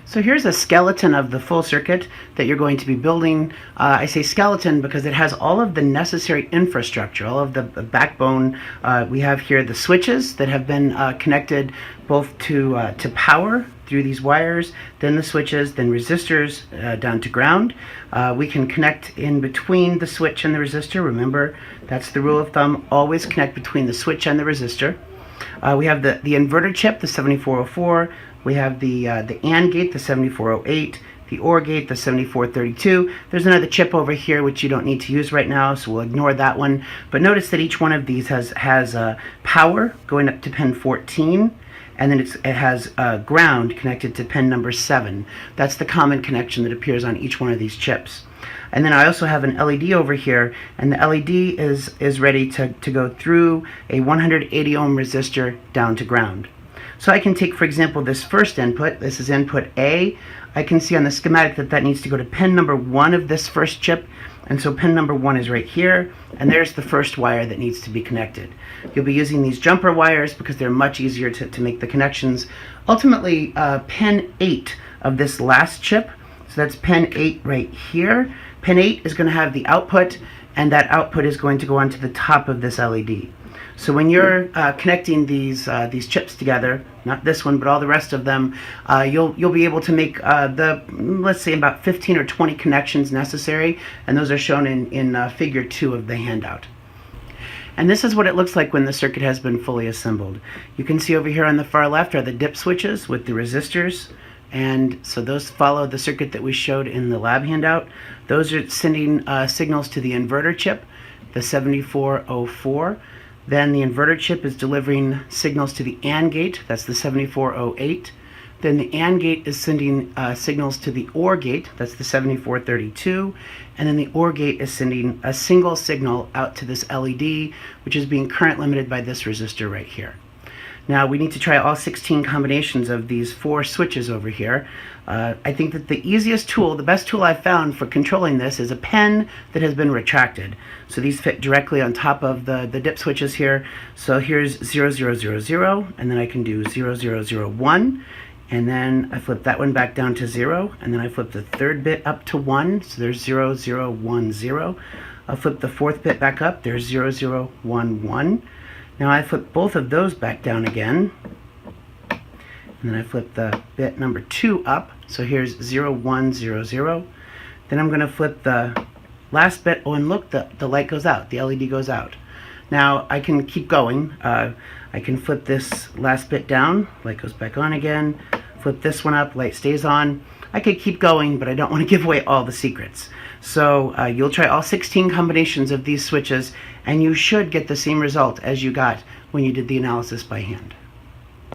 So here's a skeleton of the full circuit that you're going to be building. I say skeleton because it has all of the necessary infrastructure, all of the backbone. We have here the switches that have been connected both to power through these wires, then the switches, then resistors down to ground. We can connect in between the switch and the resistor. Remember, that's the rule of thumb, always connect between the switch and the resistor. We have the inverter chip, the 7404. We have the AND gate, the 7408, the OR gate, the 7432. There's another chip over here which you don't need to use right now, so we'll ignore that one. But notice that each one of these has power going up to pin 14, and then it has ground connected to pin number 7. That's the common connection that appears on each one of these chips. And then I also have an LED over here, and the LED is ready to go through a 180 ohm resistor down to ground. So I can take, for example, this first input. This is input A. I can see on the schematic that needs to go to pin number 1 of this first chip, and so pin number 1 is right here, and there's the first wire that needs to be connected. You'll be using these jumper wires because they're much easier to make the connections. Ultimately, pin 8 of this last chip, so that's pin 8 right here. Pin 8 is going to have the output, and that output is going to go onto the top of this LED. So when you're connecting these chips together, not this one, but all the rest of them, you'll be able to make let's say about 15 or 20 connections necessary, and those are shown in figure 2 of the handout. And this is what it looks like when the circuit has been fully assembled. You can see over here on the far left are the dip switches with the resistors, and so those follow the circuit that we showed in the lab handout. Those are sending signals to the inverter chip, the 7404. Then the inverter chip is delivering signals to the AND gate, that's the 7408. Then the AND gate is sending signals to the OR gate, that's the 7432. And then the OR gate is sending a single signal out to this LED, which is being current limited by this resistor right here. Now we need to try all 16 combinations of these 4 switches over here. I think that the easiest tool, the best tool I've found for controlling this, is a pen that has been retracted. So these fit directly on top of the dip switches here. So here's 0000, and then I can do 0001, and then I flip that one back down to 0, and then I flip the third bit up to 1, so there's 0010. I'll flip the fourth bit back up, there's 0011. Now I flip both of those back down again, and then I flip the bit number 2 up, so here's 0100. Then I'm going to flip the last bit. Oh, and look, the light goes out, the LED goes out. Now I can keep going. I can flip this last bit down, light goes back on again, flip this one up, light stays on. I could keep going, but I don't want to give away all the secrets. So you'll try all 16 combinations of these switches, and you should get the same result as you got when you did the analysis by hand.